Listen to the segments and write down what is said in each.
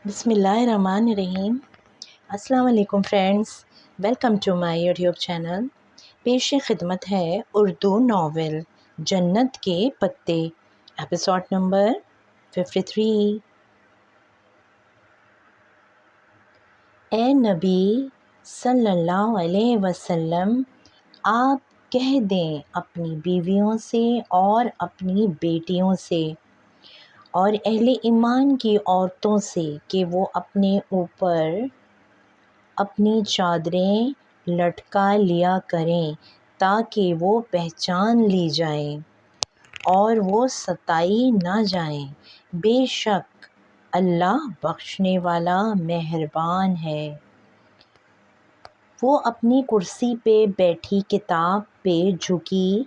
بسم اللہ الرحمن الرحیم۔ السلام علیکم friends, welcome to my YouTube channel. پیش خدمت ہے اردو ناول جنت کے پتے، ایپیسوڈ نمبر 53۔ اے نبی صلی اللہ علیہ وسلم، آپ کہہ دیں اپنی بیویوں سے اور اپنی بیٹیوں سے اور اہل ایمان کی عورتوں سے کہ وہ اپنے اوپر اپنی چادریں لٹکا لیا کریں تاکہ وہ پہچان لی جائیں اور وہ ستائی نہ جائیں۔ بے شک اللہ بخشنے والا مہربان ہے۔ وہ اپنی کرسی پہ بیٹھی کتاب پہ جھکی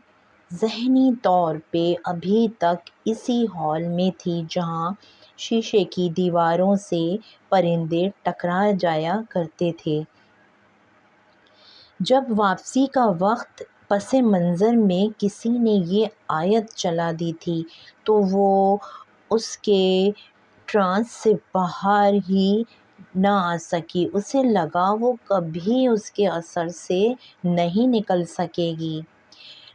ذہنی طور پہ ابھی تک اسی ہال میں تھی جہاں شیشے کی دیواروں سے پرندے ٹکرا جایا کرتے تھے۔ جب واپسی کا وقت پس منظر میں کسی نے یہ آیت چلا دی تھی تو وہ اس کے ٹرانس سے باہر ہی نہ آ سکی۔ اسے لگا وہ کبھی اس کے اثر سے نہیں نکل سکے گی۔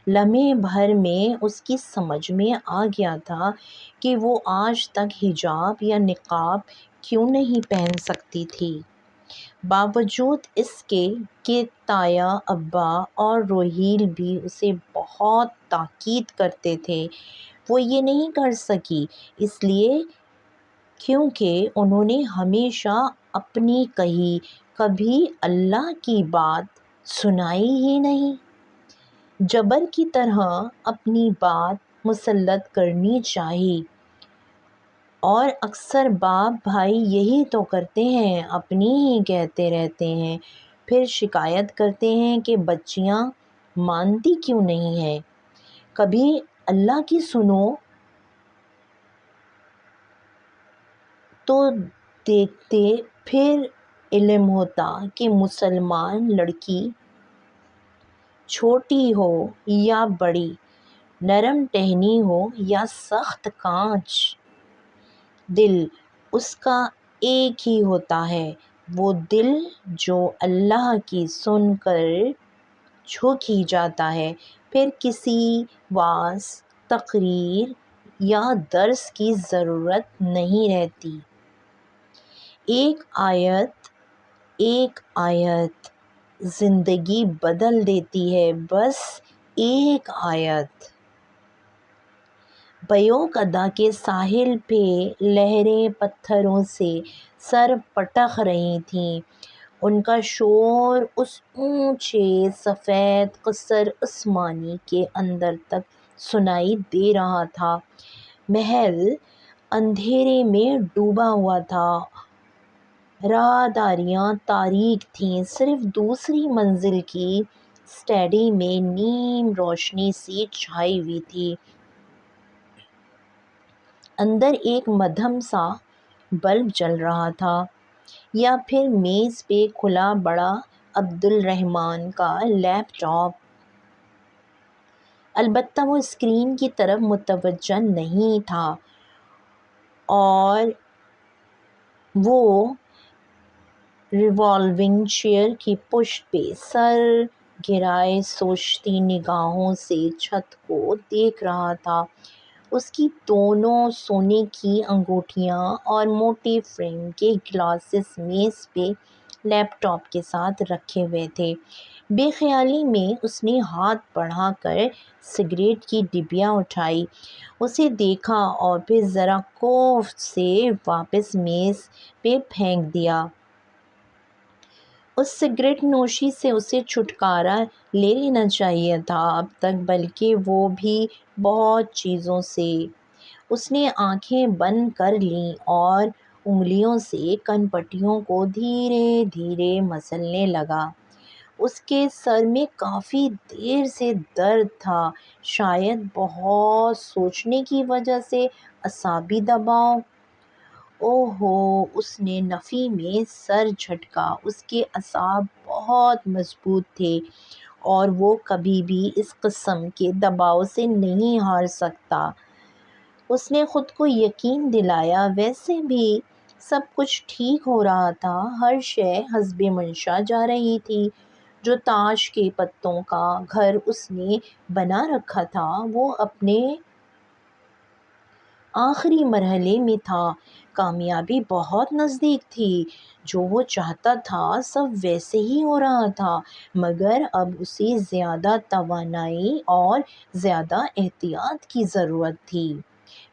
لمحے بھر میں اس کی سمجھ میں آ گیا تھا کہ وہ آج تک حجاب یا نقاب کیوں نہیں پہن سکتی تھی، باوجود اس کے کہ تایا، ابا اور روحیل بھی اسے بہت تاکید کرتے تھے۔ وہ یہ نہیں کر سکی اس لیے کیونکہ انہوں نے ہمیشہ اپنی کہی، کبھی اللہ کی بات سنائی ہی نہیں۔ جبر کی طرح اپنی بات مسلط کرنی چاہی، اور اکثر باپ بھائی یہی تو کرتے ہیں، اپنی ہی کہتے رہتے ہیں، پھر شکایت کرتے ہیں کہ بچیاں مانتی کیوں نہیں ہیں۔ کبھی اللہ کی سنو تو دیکھتے، پھر علم ہوتا کہ مسلمان لڑکی چھوٹی ہو یا بڑی، نرم ٹہنی ہو یا سخت کانچ، دل اس کا ایک ہی ہوتا ہے، وہ دل جو اللہ کی سن کر جھک ہی جاتا ہے، پھر کسی وعظ، تقریر یا درس کی ضرورت نہیں رہتی۔ ایک آیت زندگی بدل دیتی ہے، بس ایک آیت۔ بیوک ادا کے ساحل پہ لہریں پتھروں سے سر پٹک رہی تھیں، ان کا شور اس اونچے سفید قصر عثمانی کے اندر تک سنائی دے رہا تھا۔ محل اندھیرے میں ڈوبا ہوا تھا، راہداریاں تاریک تھیں، صرف دوسری منزل کی سٹیڈی میں نیم روشنی سی چھائی ہوئی تھی۔ اندر ایک مدھم سا بلب جل رہا تھا، یا پھر میز پہ کھلا بڑا عبدالرحمن کا لیپ ٹاپ، البتہ وہ اسکرین کی طرف متوجہ نہیں تھا، اور وہ ریوالونگ چیئر کی پشت پہ سر گرائے سوچتی نگاہوں سے چھت کو دیکھ رہا تھا۔ اس کی دونوں سونے کی انگوٹھیاں اور موٹے فریم کے گلاسز میز پہ لیپ ٹاپ کے ساتھ رکھے ہوئے تھے۔ بے خیالی میں اس نے ہاتھ بڑھا کر سگریٹ کی ڈبیا اٹھائی، اسے دیکھا اور پھر ذرا خوف سے واپس میز پہ پھینک دیا۔ اس سگریٹ نوشی سے اسے چھٹکارا لے لینا چاہیے تھا اب تک، بلکہ وہ بھی بہت چیزوں سے۔ اس نے آنکھیں بند کر لیں اور انگلیوں سے کن پٹیوں کو دھیرے دھیرے مسلنے لگا۔ اس کے سر میں کافی دیر سے درد تھا، شاید بہت سوچنے کی وجہ سے اعصابی دباؤ۔ اوہو، اس نے نفی میں سر جھٹکا۔ اس کے اعصاب بہت مضبوط تھے اور وہ کبھی بھی اس قسم کے دباؤ سے نہیں ہار سکتا۔ اس نے خود کو یقین دلایا، ویسے بھی سب کچھ ٹھیک ہو رہا تھا، ہر شے حسب منشا جا رہی تھی۔ جو تاش کے پتوں کا گھر اس نے بنا رکھا تھا وہ اپنے آخری مرحلے میں تھا، کامیابی بہت نزدیک تھی، جو وہ چاہتا تھا سب ویسے ہی ہو رہا تھا، مگر اب اسے زیادہ توانائی اور زیادہ احتیاط کی ضرورت تھی۔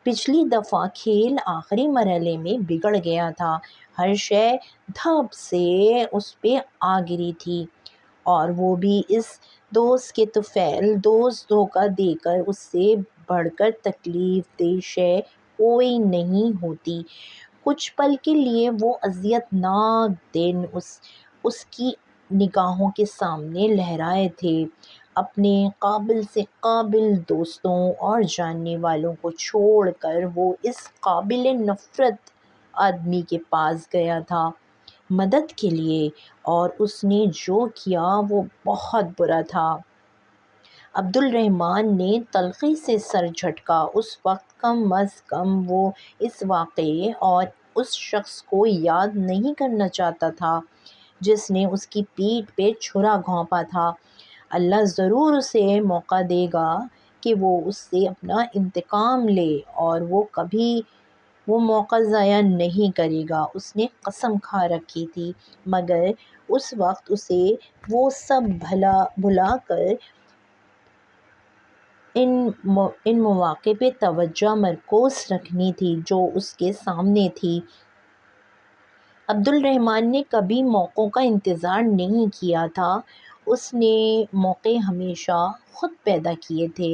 پچھلی دفعہ کھیل آخری مرحلے میں بگڑ گیا تھا، ہر شے دھپ سے اس پہ آ گری تھی، اور وہ بھی اس دوست کے طفیل دوست دھوکہ دے کر اس سے بڑھ کر تکلیف دہ شے کوئی نہیں ہوتی۔ کچھ پل کے لیے وہ اذیت ناک دن اس کی نگاہوں کے سامنے لہرائے تھے، اپنے قابل سے قابل دوستوں اور جاننے والوں کو چھوڑ کر وہ اس قابل نفرت آدمی کے پاس گیا تھا مدد کے لیے، اور اس نے جو کیا وہ بہت برا تھا۔ عبد الرحمن نے تلخی سے سر جھٹکا، اس وقت کم از کم وہ اس واقعے اور اس شخص کو یاد نہیں کرنا چاہتا تھا جس نے اس کی پیٹھ پہ چھرا گھونپا تھا۔ اللہ ضرور اسے موقع دے گا کہ وہ اس سے اپنا انتقام لے، اور وہ کبھی وہ موقع ضائع نہیں کرے گا، اس نے قسم کھا رکھی تھی، مگر اس وقت اسے وہ سب بھلا کر ان مواقع پہ توجہ مرکوز رکھنی تھی جو اس کے سامنے تھی۔ عبد الرحمن نے کبھی موقعوں کا انتظار نہیں کیا تھا، اس نے موقع ہمیشہ خود پیدا کیے تھے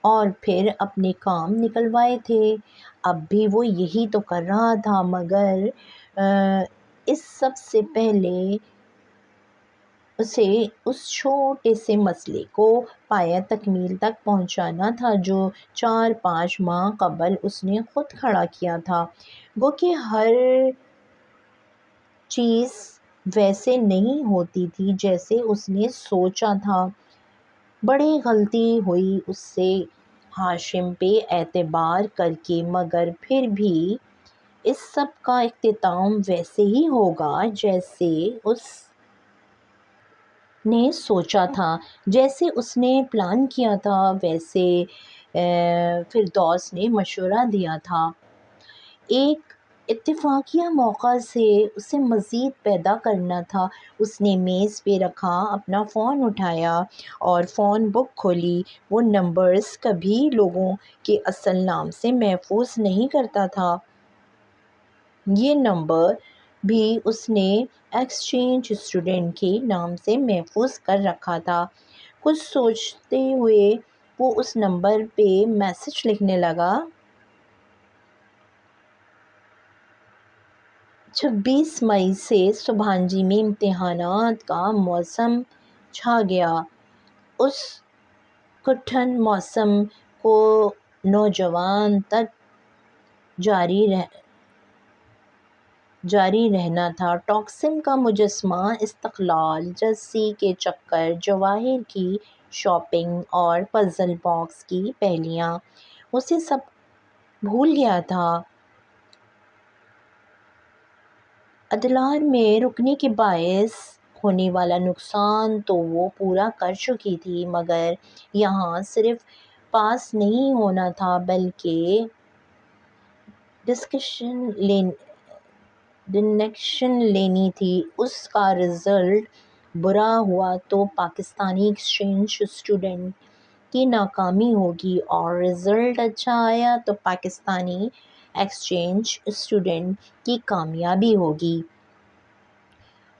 اور پھر اپنے کام نکلوائے تھے۔ اب بھی وہ یہی تو کر رہا تھا، مگر اس سب سے پہلے اسے اس چھوٹے سے مسئلے کو پایہ تکمیل تک پہنچانا تھا جو 4-5 ماہ قبل اس نے خود کھڑا کیا تھا۔ گو کہ ہر چیز ویسے نہیں ہوتی تھی جیسے اس نے سوچا تھا۔ بڑی غلطی ہوئی اس سے ہاشم پہ اعتبار کر کے، مگر پھر بھی اس سب کا اختتام ویسے ہی ہوگا جیسے اس نے سوچا تھا، جیسے اس نے پلان کیا تھا، ویسے فردوس نے مشورہ دیا تھا۔ ایک اتفاقیہ موقع سے اسے مزید پیدا کرنا تھا۔ اس نے میز پہ رکھا اپنا فون اٹھایا اور فون بک کھولی۔ وہ نمبرز کبھی لوگوں کے اصل نام سے محفوظ نہیں کرتا تھا، یہ نمبر بھی اس نے ایکسچینج اسٹوڈنٹ کے نام سے محفوظ کر رکھا تھا۔ کچھ سوچتے ہوئے وہ اس نمبر پہ میسج لکھنے لگا۔ 26 مئی سے سبھانجی میں امتحانات کا موسم چھا گیا۔ اس کٹھن موسم کو نوجوان تک جاری رہنا تھا۔ ٹاکسم کا مجسمہ، استقلال، جرسی کے چکر، جواہر کی شاپنگ اور پزل باکس کی پہیلیاں، اسے سب بھول گیا تھا۔ ادلار میں رکنے کے باعث ہونے والا نقصان تو وہ پورا کر چکی تھی، مگر یہاں صرف پاس نہیں ہونا تھا بلکہ ڈنکشن لینی تھی۔ اس کا رزلٹ برا ہوا تو پاکستانی ایکسچینج اسٹوڈنٹ کی ناکامی ہوگی، اور رزلٹ اچھا آیا تو پاکستانی ایکسچینج اسٹوڈنٹ کی کامیابی ہوگی۔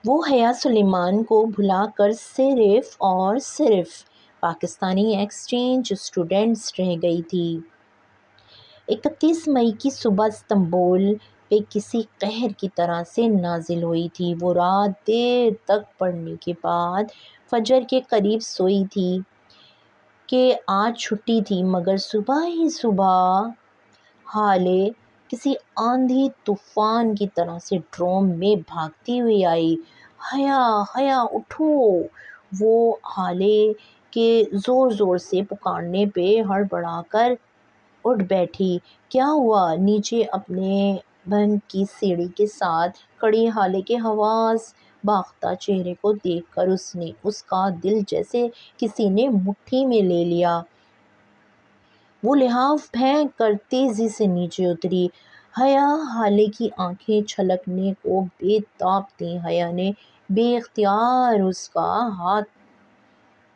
وہ حیا سلیمان کو بھلا کر صرف اور صرف پاکستانی ایکسچینج اسٹوڈنٹس رہ گئی تھی۔ 31 مئی کی صبح استنبول پہ کسی قہر کی طرح سے نازل ہوئی تھی۔ وہ رات دیر تک پڑھنے کے بعد فجر کے قریب سوئی تھی کہ آج چھٹی تھی، مگر صبح ہی صبح ہالے کسی آندھی طوفان کی طرح سے روم میں بھاگتی ہوئی آئی۔ حیا، حیا اٹھو! وہ ہالے کے زور زور سے پکارنے پہ ہڑبڑا کر اٹھ بیٹھی۔ کیا ہوا؟ نیچے اپنے بھنگ کی سیڑھی کے ساتھ کھڑی حالے کے حواس باختہ چہرے کو دیکھ کر اس کا دل جیسے کسی نے مٹھی میں لے لیا۔ وہ لحاف پھینک کر تیزی سے نیچے اتری۔ حیا حالے کی آنکھیں چھلکنے کو بے تاب تھیں۔ حیا نے بے اختیار اس کا ہاتھ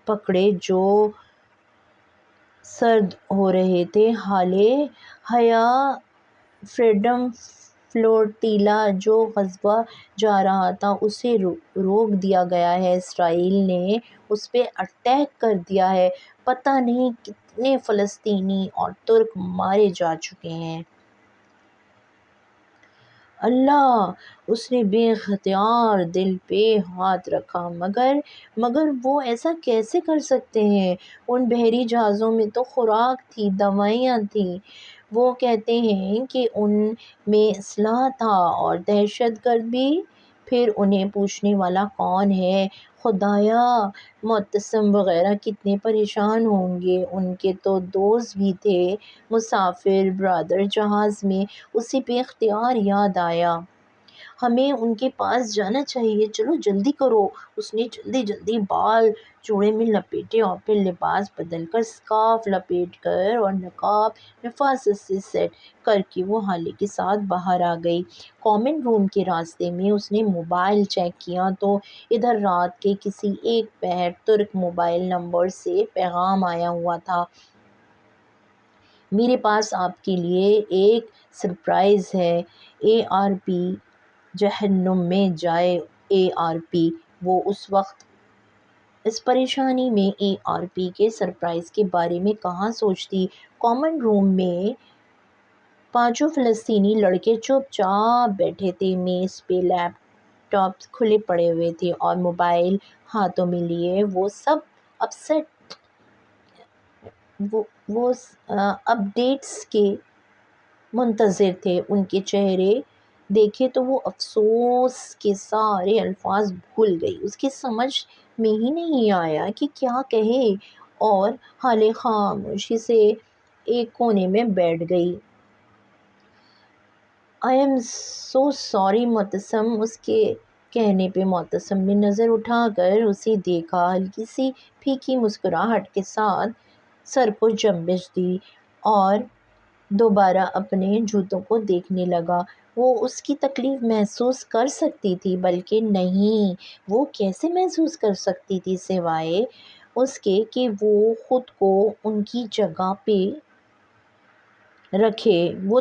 پکڑے جو سرد ہو رہے تھے۔ حیا فریڈم فلوٹیلا جو غزہ جا رہا تھا اسے روک دیا گیا ہے۔ اسرائیل نے اس پہ اٹیک کر دیا ہے۔ پتہ نہیں کتنے فلسطینی اور ترک مارے جا چکے ہیں۔ اللہ! اس نے بے اختیار دل پہ ہاتھ رکھا۔ مگر وہ ایسا کیسے کر سکتے ہیں؟ ان بحری جہازوں میں تو خوراک تھی، دوائیاں تھیں۔ وہ کہتے ہیں کہ ان میں اسلحہ تھا اور دہشت گرد بھی۔ پھر انہیں پوچھنے والا کون ہے؟ خدایا! معتصم وغیرہ کتنے پریشان ہوں گے۔ ان کے تو دوست بھی تھے مسافر برادر جہاز میں۔ اسے بے اختیار یاد آیا، ہمیں ان کے پاس جانا چاہیے، چلو جلدی کرو۔ اس نے جلدی بال جوڑے میں لپیٹے اور پھر لباس بدل کر اسکارف لپیٹ کر اور نقاب نفاست سے سیٹ کر کے وہ حالے کے ساتھ باہر آ گئی۔ کامن روم کے راستے میں اس نے موبائل چیک کیا تو ادھر رات کے کسی ایک پہر ترک موبائل نمبر سے پیغام آیا ہوا تھا: میرے پاس آپ کے لیے ایک سرپرائز ہے۔ ARP جہنم میں جائے ARP۔ وہ اس وقت اس پریشانی میں ARP کے سرپرائز کے بارے میں کہاں سوچتی۔ کامن روم میں پانچوں فلسطینی لڑکے چپ چاپ بیٹھے تھے۔ میز پہ لیپ ٹاپ کھلے پڑے ہوئے تھے اور موبائل ہاتھوں میں لیے وہ اپ ڈیٹس کے منتظر تھے۔ ان کے چہرے دیکھے تو وہ افسوس کے سارے الفاظ بھول گئی۔ اس کی سمجھ میں ہی نہیں آیا کہ کیا کہے اور حالے خاموشی سے ایک کونے میں بیٹھ گئی۔ I am so sorry Mutasim. اس کے کہنے پہ معتصم نے نظر اٹھا کر اسے دیکھا، ہلکی سی پھیکی مسکراہٹ کے ساتھ سر کو جنبش دی اور دوبارہ اپنے جوتوں کو دیکھنے لگا۔ وہ اس کی تکلیف محسوس کر سکتی تھی، بلکہ نہیں، وہ کیسے محسوس کر سکتی تھی سوائے اس کے کہ وہ خود کو ان کی جگہ پہ رکھے۔ وہ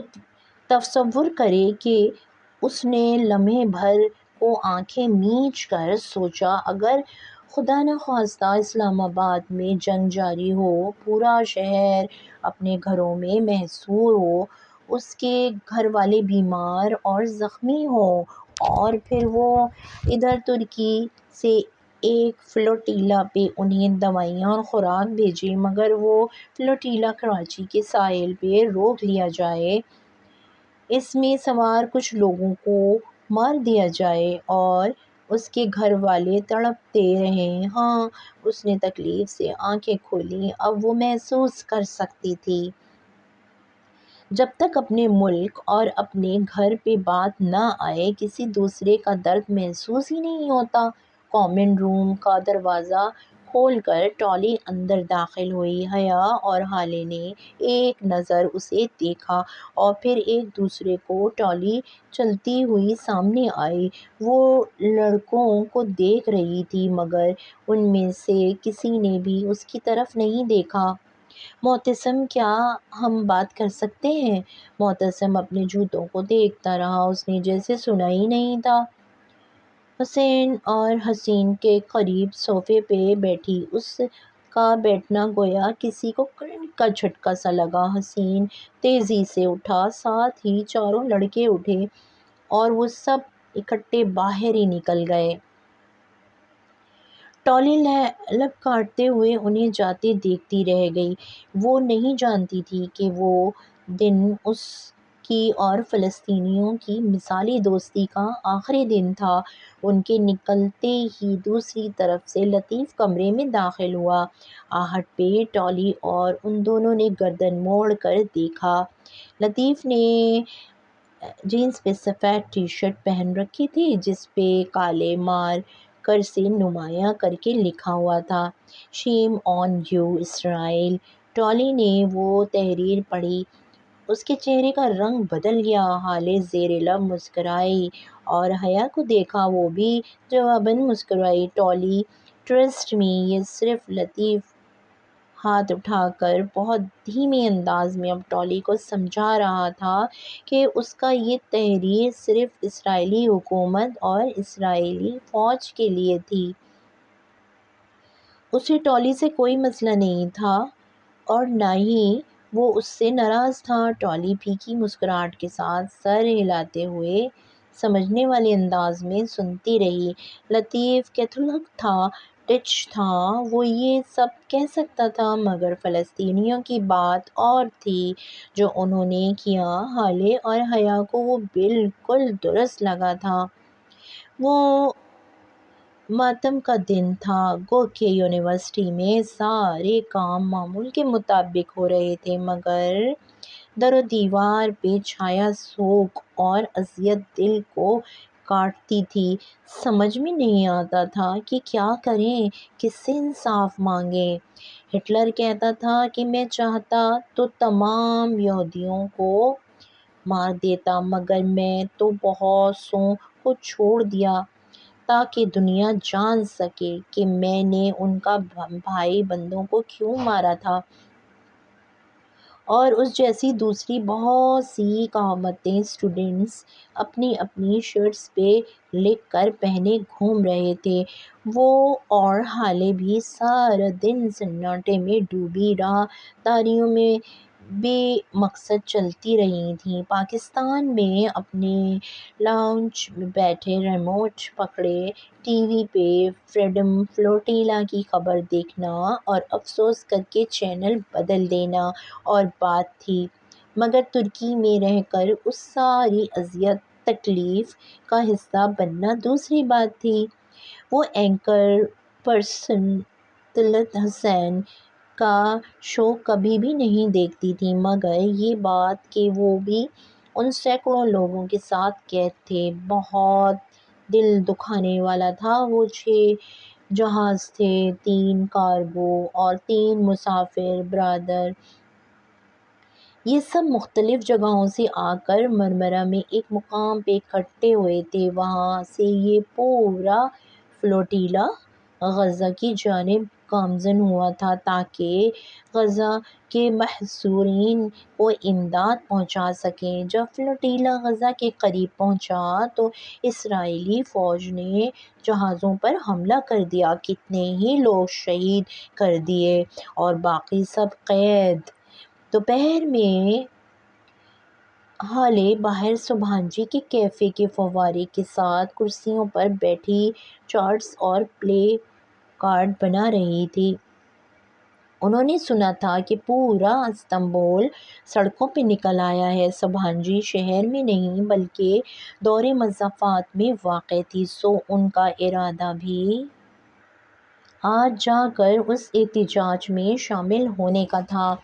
تصور کرے کہ اس نے لمحے بھر کو آنکھیں میچ کر سوچا، اگر خدا نخواستہ اسلام آباد میں جنگ جاری ہو، پورا شہر اپنے گھروں میں محصور ہو، اس کے گھر والے بیمار اور زخمی ہوں اور پھر وہ ادھر ترکی سے ایک فلوٹیلا پہ انہیں دوائیاں اور خوراک بھیجے، مگر وہ فلوٹیلا کراچی کے ساحل پہ روک لیا جائے، اس میں سوار کچھ لوگوں کو مار دیا جائے اور اس کے گھر والے تڑپتے رہیں۔ ہاں، اس نے تکلیف سے آنکھیں کھولیں۔ اب وہ محسوس کر سکتی تھی، جب تک اپنے ملک اور اپنے گھر پہ بات نہ آئے کسی دوسرے کا درد محسوس ہی نہیں ہوتا۔ کامن روم کا دروازہ کھول کر ٹالی اندر داخل ہوئی۔ حیا اور حالے نے ایک نظر اسے دیکھا اور پھر ایک دوسرے کو۔ ٹالی چلتی ہوئی سامنے آئی۔ وہ لڑکوں کو دیکھ رہی تھی مگر ان میں سے کسی نے بھی اس کی طرف نہیں دیکھا۔ معتصم، کیا ہم بات کر سکتے ہیں؟ معتصم اپنے جوتوں کو دیکھتا رہا۔ اس نے جیسے سنا ہی نہیں تھا۔ حسین اور حسین کے قریب صوفے پہ بیٹھی اس کا بیٹھنا گویا کسی کو کرنٹ کا جھٹکا سا لگا۔ حسین تیزی سے اٹھا، ساتھ ہی چاروں لڑکے اٹھے اور وہ سب اکٹھے باہر ہی نکل گئے۔ ٹالی لب کاٹتے ہوئے انہیں جاتے دیکھتی رہ گئی۔ وہ نہیں جانتی تھی کہ وہ دن اس کی اور فلسطینیوں کی مثالی دوستی کا آخری دن تھا۔ ان کے نکلتے ہی دوسری طرف سے لطیف کمرے میں داخل ہوا۔ آہٹ پہ ٹالی اور ان دونوں نے گردن موڑ کر دیکھا۔ لطیف نے جینس پہ سفید ٹی شرٹ پہن رکھی تھی جس پہ کالے مارکر سے نمایاں کر کے لکھا ہوا تھا شیم آن یو اسرائیل۔ ٹالی نے وہ تحریر پڑھی، اس کے چہرے کا رنگ بدل گیا۔ ہالے زیر لب مسکرائی اور حیا کو دیکھا، وہ بھی جواباً مسکرائی۔ ٹالی ٹرسٹ می، یہ صرف لطیف ہاتھ اٹھا کر بہت دھیمے انداز میں اب ٹالی کو سمجھا رہا تھا کہ اس کا یہ تحریر صرف اسرائیلی حکومت اور اسرائیلی فوج کے لیے تھی۔ اسے ٹالی سے کوئی مسئلہ نہیں تھا اور نہ ہی وہ اس سے ناراض تھا۔ ٹالی پھیکی مسکراہٹ کے ساتھ سر ہلاتے ہوئے سمجھنے والے انداز میں سنتی رہی۔ لطیف کیتھولک تھا، ڈچ تھا، وہ یہ سب کہہ سکتا تھا، مگر فلسطینیوں کی بات اور تھی جو انہوں نے کیا۔ ہالے اور حیا کو وہ بالکل درست لگا تھا۔ وہ ماتم کا دن تھا، گو کہ یونیورسٹی میں سارے کام معمول کے مطابق ہو رہے تھے، مگر در و دیوار پہ چھایا سوگ اور اذیت دل کو کاٹتی تھی۔ سمجھ میں نہیں آتا تھا کہ کیا کریں، کس سے انصاف مانگیں۔ ہٹلر کہتا تھا کہ میں چاہتا تو تمام یہودیوں کو مار دیتا، مگر میں تو بہت سوں کو چھوڑ دیا تاکہ دنیا جان سکے کہ میں نے ان کا بھائی بندوں کو کیوں مارا تھا۔ اور اس جیسی دوسری بہت سی کہاوتیں اسٹوڈنٹس اپنی اپنی شرٹس پہ لکھ کر پہنے گھوم رہے تھے۔ وہ اور ہالے بھی سارا دن سناٹے میں ڈوبی راہ داریوں میں بے مقصد چلتی رہی تھیں۔ پاکستان میں اپنے لاؤنج میں بیٹھے ریموٹ پکڑے ٹی وی پہ فریڈم فلوٹیلا کی خبر دیکھنا اور افسوس کر کے چینل بدل دینا اور بات تھی، مگر ترکی میں رہ کر اس ساری اذیت تکلیف کا حصہ بننا دوسری بات تھی۔ وہ اینکر پرسن طلعت حسین کا شو کبھی بھی نہیں دیکھتی تھی، مگر یہ بات کہ وہ بھی ان سینکڑوں لوگوں کے ساتھ قید تھے بہت دل دکھانے والا تھا۔ وہ 6 جہاز تھے، 3 کارگو اور 3 مسافر بردار۔ یہ سب مختلف جگہوں سے آ کر مرمرہ میں ایک مقام پہ اکٹھے ہوئے تھے۔ وہاں سے یہ پورا فلوٹیلا غزہ کی جانب گامزن ہوا تھا تاکہ غزہ کے محصورین کو امداد پہنچا سکے۔ جب فلوٹیلا غزہ کے قریب پہنچا تو اسرائیلی فوج نے جہازوں پر حملہ کر دیا، کتنے ہی لوگ شہید کر دیے اور باقی سب قید۔ دوپہر میں ہالے باہر سبحان جی کے کیفے کے فوارے کے ساتھ کرسیوں پر بیٹھی چارٹس اور پلے کارڈ بنا رہی تھی۔ انہوں نے سنا تھا کہ پورا استنبول سڑکوں پہ نکل آیا ہے۔ سبحان جی شہر میں نہیں بلکہ دور مضافات میں واقع تھی، سو ان کا ارادہ بھی آج جا کر اس احتجاج میں شامل ہونے کا تھا۔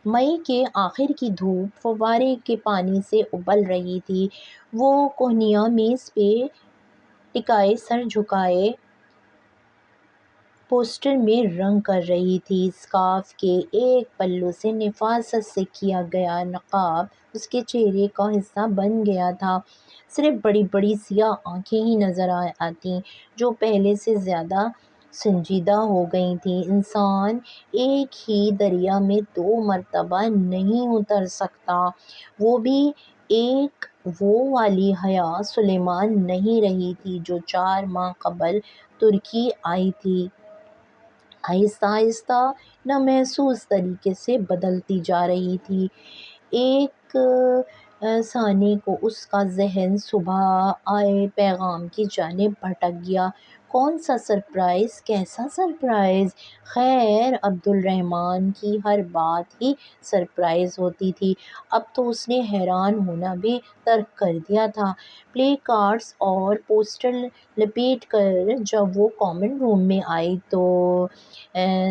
مئی کے آخر کی دھوپ فوارے کے پانی سے ابل رہی تھی۔ وہ کوہنیاں میز پہ ٹکائے سر جھکائے پوسٹر میں رنگ کر رہی تھی۔ اسکارف کے ایک پلو سے نفاست سے کیا گیا نقاب اس کے چہرے کا حصہ بن گیا تھا، صرف بڑی بڑی سیاہ آنکھیں ہی نظر آتیں جو پہلے سے زیادہ سنجیدہ ہو گئی تھیں۔ انسان ایک ہی دریا میں 2 مرتبہ نہیں اتر سکتا، وہ بھی ایک وہ والی حیا سلیمان نہیں رہی تھی جو 4 ماہ قبل ترکی آئی تھی۔ آہستہ آہستہ نامحسوس طریقے سے بدلتی جا رہی تھی۔ ایک ثانے کو اس کا ذہن صبح آئے پیغام کی جانب بھٹک گیا۔ کون سا سرپرائز؟ کیسا سرپرائز؟ خیر عبد الرحمن کی ہر بات ہی سرپرائز ہوتی تھی۔ اب تو اس نے حیران ہونا بھی ترک کر دیا تھا۔ پلے کارڈز اور پوسٹر لپیٹ کر جب وہ کامن روم میں آئی تو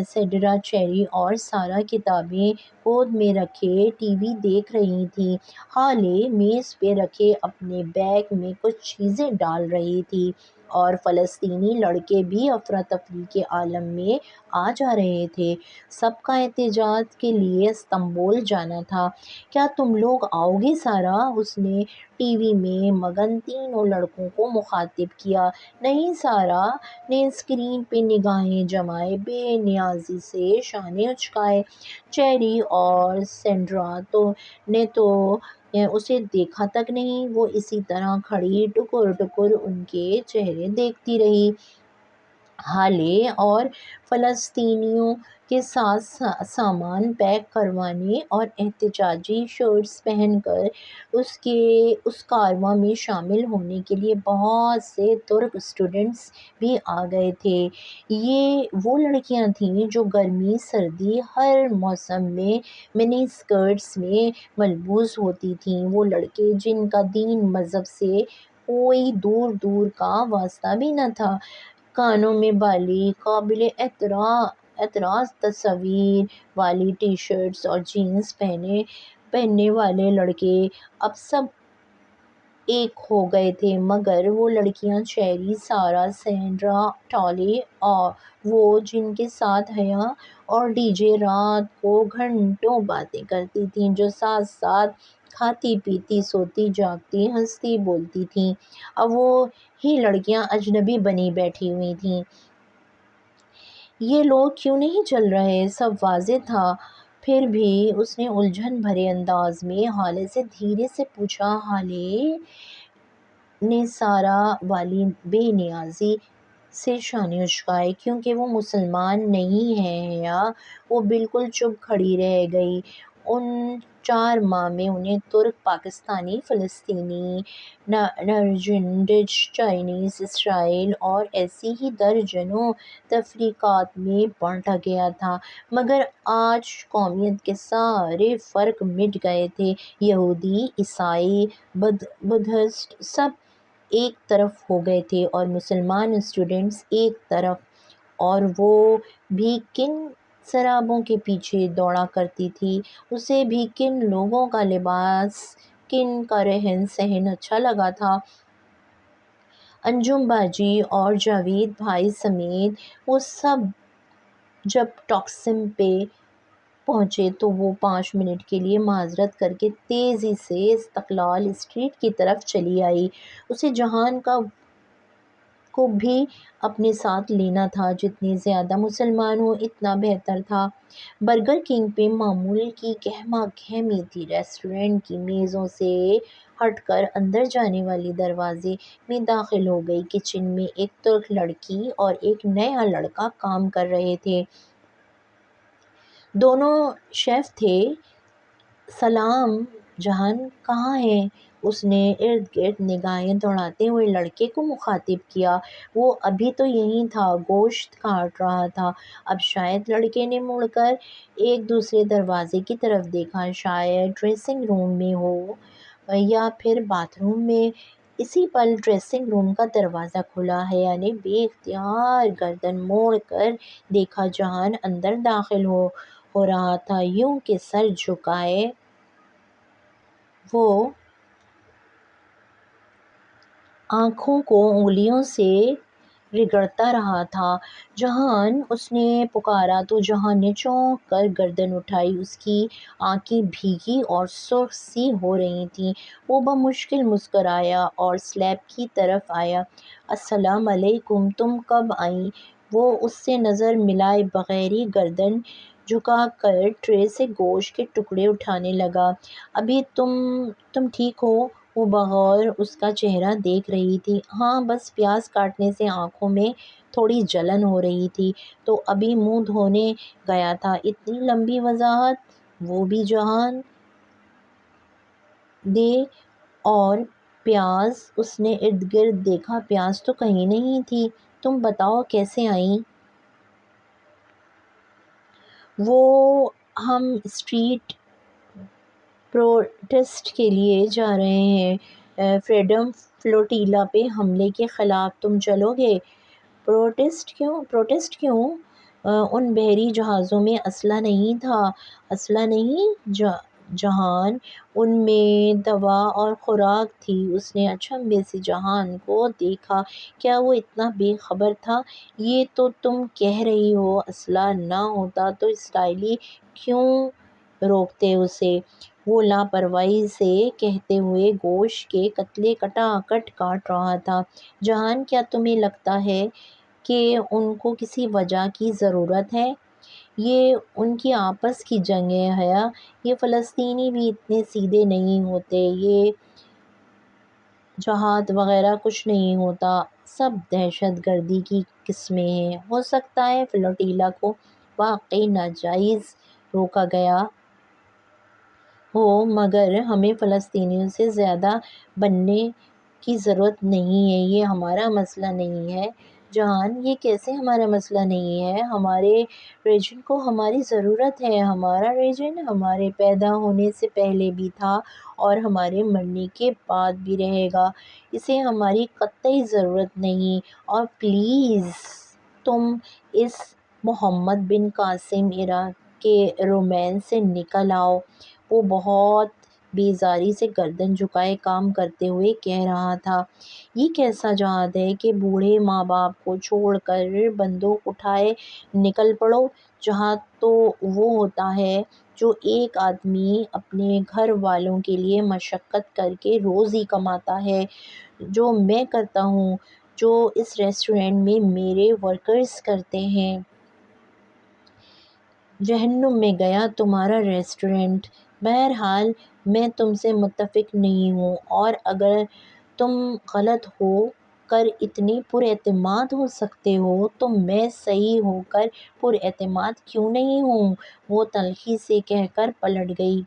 سینڈرا، چیری اور سارا کتابیں گود میں رکھے ٹی وی دیکھ رہی تھیں۔ ہالے میز پہ رکھے اپنے بیگ میں کچھ چیزیں ڈال رہی تھی اور فلسطینی لڑکے بھی افراتفری کے عالم میں آ جا رہے تھے۔ سب کا احتجاج کے لیے استنبول جانا تھا۔ کیا تم لوگ آؤ گے سارا؟ اس نے ٹی وی میں مگن تینوں لڑکوں کو مخاطب کیا۔ نہیں، سارا نے اسکرین پہ نگاہیں جمائے بے نیازی سے شانے اچکائے۔ چیری اور سینڈرا نے تو اسے دیکھا تک نہیں، وہ اسی طرح کھڑی ٹکر ٹکر ان کے چہرے دیکھتی رہی۔ ہالے اور فلسطینیوں کے ساتھ سامان پیک کروانے اور احتجاجی شرٹس پہن کر اس کارواں میں شامل ہونے کے لیے بہت سے ترک اسٹوڈنٹس بھی آ گئے تھے۔ یہ وہ لڑکیاں تھیں جو گرمی سردی ہر موسم میں منی اسکرٹس میں ملبوس ہوتی تھیں، وہ لڑکے جن کا دین مذہب سے کوئی دور دور کا واسطہ بھی نہ تھا۔ کانوں میں بالی، قابل اعتراض تصاویر والی ٹی شرٹس اور جینز پہننے والے لڑکے اب سب ایک ہو گئے تھے، مگر وہ لڑکیاں چیری، سارا، سینڈرا، ٹالی، وہ جن کے ساتھ حیا اور ڈی جے رات کو گھنٹوں باتیں کرتی تھیں، جو ساتھ ساتھ کھاتی پیتی سوتی جاگتی ہنستی بولتی تھیں، اب وہی لڑکیاں اجنبی بنی بیٹھی ہوئی تھیں۔ یہ لوگ کیوں نہیں چل رہے؟ سب واضح تھا، پھر بھی اس نے الجھن بھرے انداز میں ہالے سے دھیرے سے پوچھا۔ ہالے نے سارا والی بے نیازی سے شانے اچکائے۔ کیونکہ وہ مسلمان نہیں ہیں حیا؟ وہ بالکل چپ کھڑی رہ گئی۔ ان 4 ماہ میں انہیں ترک، پاکستانی، فلسطینی، نارویجن، ڈچ، چائنیز، اسرائیلی اور ایسے ہی درجنوں تفریقات میں بانٹا گیا تھا، مگر آج قومیت کے سارے فرق مٹ گئے تھے۔ یہودی، عیسائی، بدھسٹ سب ایک طرف ہو گئے تھے اور مسلمان اسٹوڈنٹس ایک طرف، اور وہ بھی کن سرابوں کے پیچھے دوڑا کرتی تھی، اسے بھی کن لوگوں کا لباس، کن کا رہن سہن اچھا لگا تھا۔ انجم باجی اور جاوید بھائی سمیت وہ سب جب ٹیکسم پہ پہنچے تو وہ 5 منٹ کے لیے معذرت کر کے تیزی سے استقلال اسٹریٹ کی طرف چلی آئی۔ اسے جہان کو بھی اپنے ساتھ لینا تھا، جتنے زیادہ مسلمان ہوں اتنا بہتر تھا۔ برگر کنگ پہ معمول کی گہما گہمی تھی۔ ریسٹورنٹ کی میزوں سے ہٹ کر اندر جانے والے دروازے میں داخل ہو گئی۔ کچن میں ایک ترک لڑکی اور ایک نیا لڑکا کام کر رہے تھے، دونوں شیف تھے۔ سلام جہان، کہاں ہیں؟ اس نے ارد گرد نگاہیں دوڑاتے ہوئے لڑکے کو مخاطب کیا۔ وہ ابھی تو یہیں تھا، گوشت کاٹ رہا تھا۔ اب شاید لڑکے نے مڑ کر ایک دوسرے دروازے کی طرف دیکھا، شاید ڈریسنگ روم میں ہو یا پھر باتھ روم میں۔ اسی پل ڈریسنگ روم کا دروازہ کھلا۔ حیا نے بے اختیار گردن موڑ کر دیکھا، جہان اندر داخل ہو رہا تھا۔ یوں کہ سر جھکائے وہ آنکھوں کو انگلیوں سے رگڑتا رہا تھا۔ جہان، اس نے پکارا تو جہان نے چونک کر گردن اٹھائی، اس کی آنکھیں بھیگی اور سرخ سی ہو رہی تھیں۔ وہ بمشکل مسکرایا اور سلیب کی طرف آیا۔ السلام علیکم، تم کب آئیں؟ وہ اس سے نظر ملائے بغیر ہی گردن جھکا کر ٹرے سے گوشت کے ٹکڑے اٹھانے لگا۔ ابھی تم ٹھیک ہو؟ وہ بغور اس کا چہرہ دیکھ رہی تھی۔ ہاں، بس پیاز کاٹنے سے آنکھوں میں تھوڑی جلن ہو رہی تھی تو ابھی منہ دھونے گیا تھا۔ اتنی لمبی وضاحت؟ وہ بھی جہان دے۔ اور پیاز؟ اس نے ارد گرد دیکھا، پیاز تو کہیں نہیں تھی۔ تم بتاؤ کیسے آئیں؟ وہ ہم اسٹریٹ پروٹیسٹ کے لیے جا رہے ہیں، فریڈم فلوٹیلا پہ حملے کے خلاف تم چلو گے؟ پروٹیسٹ کیوں؟ ان بحری جہازوں میں اسلحہ نہیں تھا۔ اسلحہ نہیں جہان، ان میں دوا اور خوراک تھی۔ اس نے اچنبھے سے جہان کو دیکھا۔ کیا وہ اتنا بے خبر تھا؟ یہ تو تم کہہ رہی ہو اسلحہ نہ ہوتا تو اسرائیلی کیوں روکتے اسے؟ وہ لاپرواہی سے کہتے ہوئے گوشت کے قطعے کٹا-کٹ کاٹ رہا تھا۔ جہان، کیا تمہیں لگتا ہے کہ ان کو کسی وجہ کی ضرورت ہے؟ یہ ان کی آپس کی جنگ ہے حیا۔ یہ فلسطینی بھی اتنے سیدھے نہیں ہوتے، یہ جہاد وغیرہ کچھ نہیں ہوتا، سب دہشت گردی کی قسمیں ہیں۔ ہو سکتا ہے فلوٹیلا کو واقعی ناجائز روکا گیا ہو، مگر ہمیں فلسطینیوں سے زیادہ بننے کی ضرورت نہیں ہے۔ یہ ہمارا مسئلہ نہیں ہے۔ جہان، یہ کیسے ہمارا مسئلہ نہیں ہے؟ ہمارے ریجن کو ہماری ضرورت ہے۔ ہمارا ریجن ہمارے پیدا ہونے سے پہلے بھی تھا اور ہمارے مرنے کے بعد بھی رہے گا۔ اسے ہماری قطعی ضرورت نہیں۔ اور پلیز تم اس محمد بن قاسم ایرا کے رومانس سے نکل آؤ۔ وہ بہت بیزاری سے گردن جھکائے کام کرتے ہوئے کہہ رہا تھا۔ یہ کیسا جہاد ہے کہ بوڑھے ماں باپ کو چھوڑ کر بندوق اٹھائے نکل پڑو؟ جہاد تو وہ ہوتا ہے جو ایک آدمی اپنے گھر والوں کے لیے مشقت کر کے روزی کماتا ہے، جو میں کرتا ہوں، جو اس ریسٹورینٹ میں میرے ورکرز کرتے ہیں۔ جہنم میں گیا تمہارا ریسٹورینٹ۔ بہرحال میں تم سے متفق نہیں ہوں، اور اگر تم غلط ہو کر اتنے پراعتماد ہو سکتے ہو تو میں صحیح ہو کر پراعتماد کیوں نہیں ہوں؟ وہ تلخی سے کہہ کر پلٹ گئی۔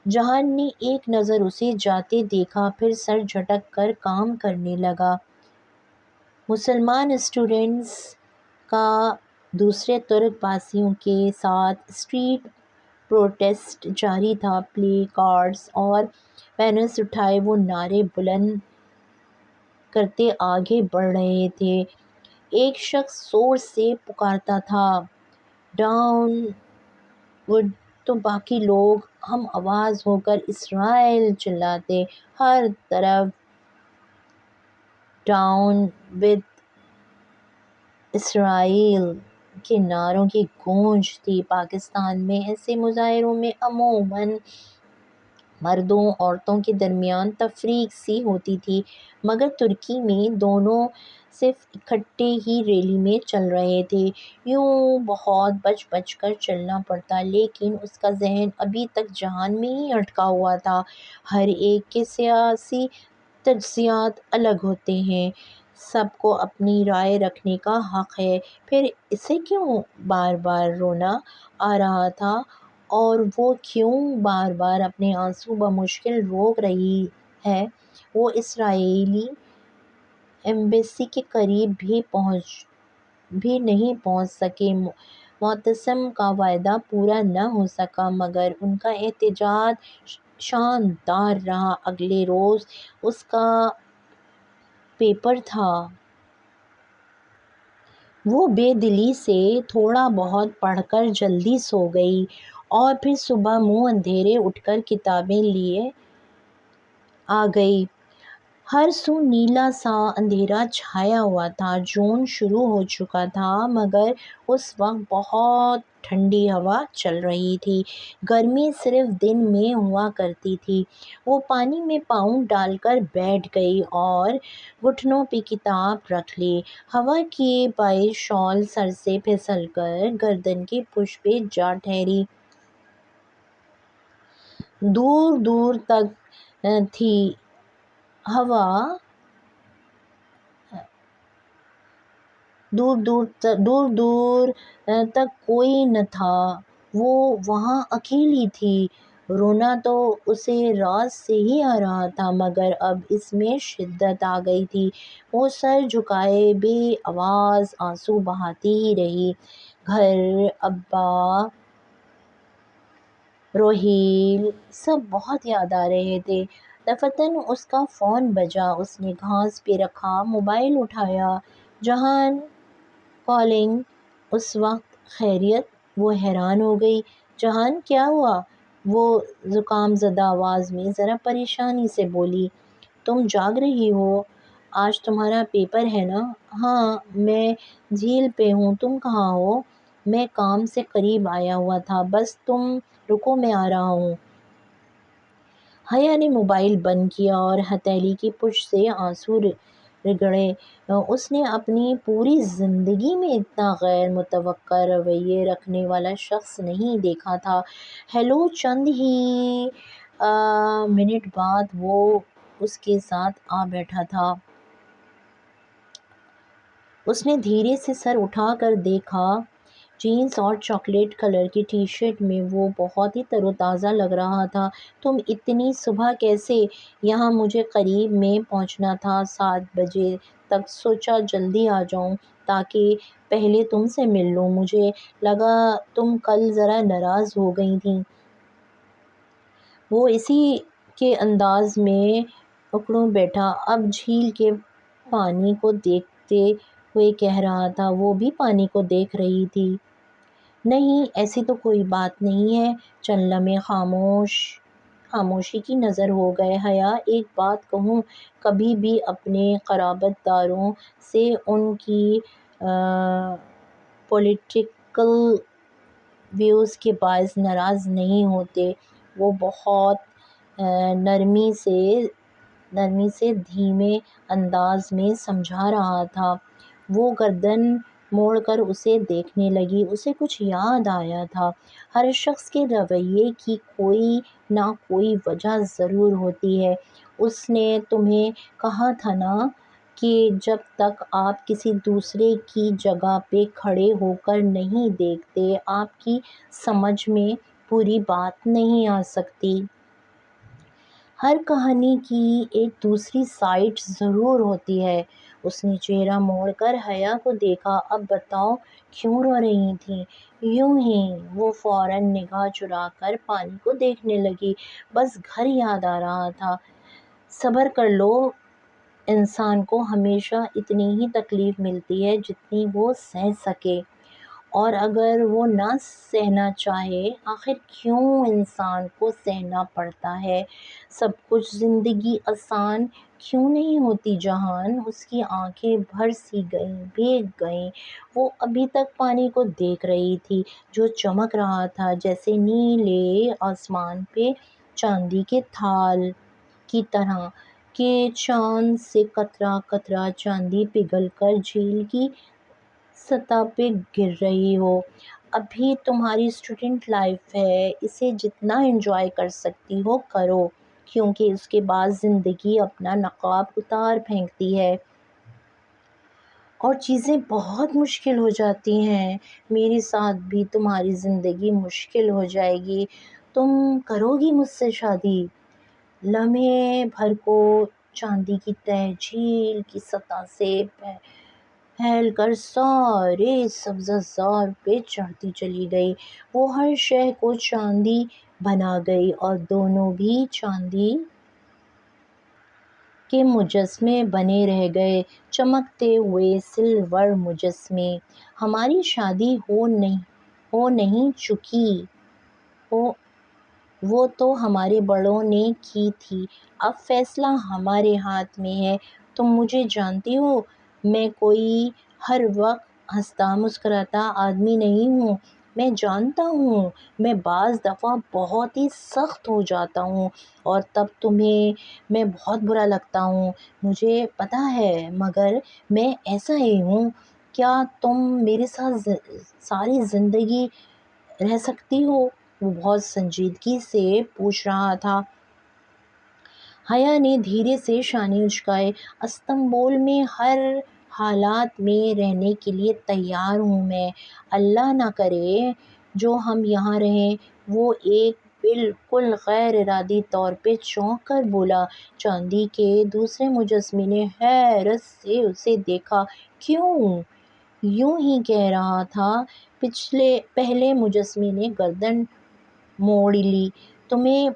جہان نے ایک نظر اسے جاتے دیکھا، پھر سر جھٹک کر کام کرنے لگا۔ مسلمان اسٹوڈنٹس کا دوسرے ترک باسیوں کے ساتھ اسٹریٹ پروٹیسٹ جاری تھا۔ پلے کارڈز اور بینرز اٹھائے وہ نعرے بلند کرتے آگے بڑھ رہے تھے۔ ایک شخص زور سے پکارتا تھا، ڈاؤن وتھ، تو باقی لوگ ہم آواز ہو کر اسرائیل چلاتے۔ ہر طرف ڈاؤن وتھ اسرائیل کے نعروں کی گونج تھی۔ پاکستان میں ایسے مظاہروں میں عموماً مردوں عورتوں کے درمیان تفریق سی ہوتی تھی، مگر ترکی میں دونوں صف اکٹھے ہی ریلی میں چل رہے تھے۔ یوں بہت بچ بچ کر چلنا پڑتا، لیکن اس کا ذہن ابھی تک جہان میں ہی اٹکا ہوا تھا۔ ہر ایک کے سیاسی تجزیات الگ ہوتے ہیں، سب کو اپنی رائے رکھنے کا حق ہے۔ پھر اسے کیوں بار بار رونا آ رہا تھا، اور وہ کیوں بار بار اپنے آنسو بمشکل روک رہی ہے؟ وہ اسرائیلی ایمبیسی کے قریب بھی نہیں پہنچ سکے۔ معتصم کا وعدہ پورا نہ ہو سکا، مگر ان کا احتجاج شاندار رہا۔ اگلے روز اس کا پیپر تھا۔ وہ بے دلی سے تھوڑا بہت پڑھ کر جلدی سو گئی، اور پھر صبح منہ اندھیرے اٹھ کر کتابیں لیے آ گئی۔ ہر سو نیلا سا اندھیرا چھایا ہوا تھا۔ جون شروع ہو چکا تھا، مگر اس وقت بہت ٹھنڈی ہوا چل رہی تھی۔ گرمی صرف دن میں ہوا کرتی تھی۔ وہ پانی میں پاؤں ڈال کر بیٹھ گئی اور گھٹنوں پہ کتاب رکھ لی۔ ہوا کے باعث شال سر سے پھسل کر گردن کے پشت پہ جا ٹھہری۔ دور دور تک تھی ہوا، دور دور تک کوئی نہ تھا۔ وہ وہاں اکیلی تھی۔ رونا تو اسے رات سے ہی آ رہا تھا، مگر اب اس میں شدت آ گئی تھی۔ وہ سر جھکائے بے آواز آنسو بہاتی ہی رہی۔ گھر، ابا، روہیل سب بہت یاد آ رہے تھے۔ دفعتاً اس کا فون بجا۔ اس نے گھاس پہ رکھا موبائل اٹھایا۔ جہان کالنگ۔ اس وقت خیریت؟ وہ حیران ہو گئی۔ جہان کیا ہوا؟ وہ زکام زدہ آواز میں ذرا پریشانی سے بولی۔ تم جاگ رہی ہو؟ آج تمہارا پیپر ہے نا؟ ہاں، میں جھیل پہ ہوں۔ تم کہاں ہو؟ میں کام سے قریب آیا ہوا تھا، بس تم رکو میں آ رہا ہوں۔ حیا نے موبائل بند کیا اور ہتھیلی کی پشت سے آنسو رگڑے۔ اس نے اپنی پوری زندگی میں اتنا غیر متوقع رویے رکھنے والا شخص نہیں دیکھا تھا۔ ہیلو! چند ہی منٹ بعد وہ اس کے ساتھ آ بیٹھا تھا۔ اس نے دھیرے سے سر اٹھا کر دیکھا۔ جینس اور چاکلیٹ کلر کی ٹی شرٹ میں وہ بہت ہی تر و تازہ لگ رہا تھا۔ تم اتنی صبح کیسے یہاں؟ مجھے قریب میں پہنچنا تھا 7 بجے تک، سوچا جلدی آ جاؤں تاکہ پہلے تم سے مل لوں۔ مجھے لگا تم کل ذرا ناراض ہو گئی تھیں۔ وہ اسی کے انداز میں اکڑوں بیٹھا، اب جھیل کے پانی کو دیکھتے ہوئے کہہ رہا تھا۔ وہ بھی پانی کو دیکھ رہی تھی۔ نہیں، ایسی تو کوئی بات نہیں ہے۔ چند لمحے خاموشی کی نظر ہو گئے۔ حیا، ایک بات کہوں؟ کبھی بھی اپنے قرابت داروں سے ان کی پولیٹیکل ویوز کے باعث ناراض نہیں ہوتے۔ وہ بہت نرمی سے دھیمے انداز میں سمجھا رہا تھا۔ وہ گردن موڑ کر اسے دیکھنے لگی۔ اسے کچھ یاد آیا تھا۔ ہر شخص کے رویے کی کوئی نہ کوئی وجہ ضرور ہوتی ہے۔ اس نے تمہیں کہا تھا نا کہ جب تک آپ کسی دوسرے کی جگہ پہ کھڑے ہو کر نہیں دیکھتے، آپ کی سمجھ میں پوری بات نہیں آ سکتی۔ ہر کہانی کی ایک دوسری سائڈ ضرور ہوتی ہے۔ اس نے چہرہ موڑ کر حیا کو دیکھا۔ اب بتاؤ، کیوں رو رہی تھیں؟ یوں ہی۔ وہ فوراً نگاہ چرا کر پانی کو دیکھنے لگی۔ بس گھر یاد آ رہا تھا۔ صبر کر لو، انسان کو ہمیشہ اتنی ہی تکلیف ملتی ہے جتنی وہ سہ سکے، اور اگر وہ نہ سہنا چاہے، آخر کیوں انسان کو سہنا پڑتا ہے؟ سب کچھ زندگی آسان کیوں نہیں ہوتی جہان؟ اس کی آنکھیں بھر سی گئیں، بھیگ گئیں۔ وہ ابھی تک پانی کو دیکھ رہی تھی، جو چمک رہا تھا جیسے نیلے آسمان پہ چاندی کے تھال کی طرح کہ چاند سے قطرہ قطرہ چاندی پگھل کر جھیل کی سطح پہ گر رہی ہو۔ ابھی تمہاری اسٹوڈنٹ لائف ہے، اسے جتنا انجوائے کر سکتی ہو کرو، کیونکہ اس کے بعد زندگی اپنا نقاب اتار پھینکتی ہے اور چیزیں بہت مشکل ہو جاتی ہیں۔ میرے ساتھ بھی تمہاری زندگی مشکل ہو جائے گی۔ تم کرو گی مجھ سے شادی؟ لمحے بھر کو چاندی کی تہ جھیل کی سطح سے پھیل کر سارے سبزہ زار پہ چڑھتی چلی گئی۔ وہ ہر شے کو چاندی بنا گئی اور دونوں بھی چاندی کے مجسمے بنے رہ گئے، چمکتے ہوئے سلور مجسمے۔ ہماری شادی ہو نہیں چکی، وہ تو ہمارے بڑوں نے کی تھی، اب فیصلہ ہمارے ہاتھ میں ہے۔ تم مجھے جانتی ہو، میں کوئی ہر وقت ہنستا مسکراتا آدمی نہیں ہوں۔ میں جانتا ہوں میں بعض دفعہ بہت ہی سخت ہو جاتا ہوں اور تب تمہیں میں بہت برا لگتا ہوں، مجھے پتہ ہے، مگر میں ایسا ہی ہوں۔ کیا تم میرے ساتھ ساری زندگی رہ سکتی ہو؟ وہ بہت سنجیدگی سے پوچھ رہا تھا۔ حیا نے دھیرے سے شانے اچکائے۔ استنبول میں ہر حالات میں رہنے کے لیے تیار ہوں میں۔ اللہ نہ کرے جو ہم یہاں رہیں۔ وہ ایک بالکل غیر ارادی طور پہ چونک کر بولا۔ چاندی کے دوسرے مجسمے نے حیرت سے اسے دیکھا۔ کیوں؟ یوں ہی کہہ رہا تھا۔ پہلے مجسمے نے گردن موڑ لی۔ تمہیں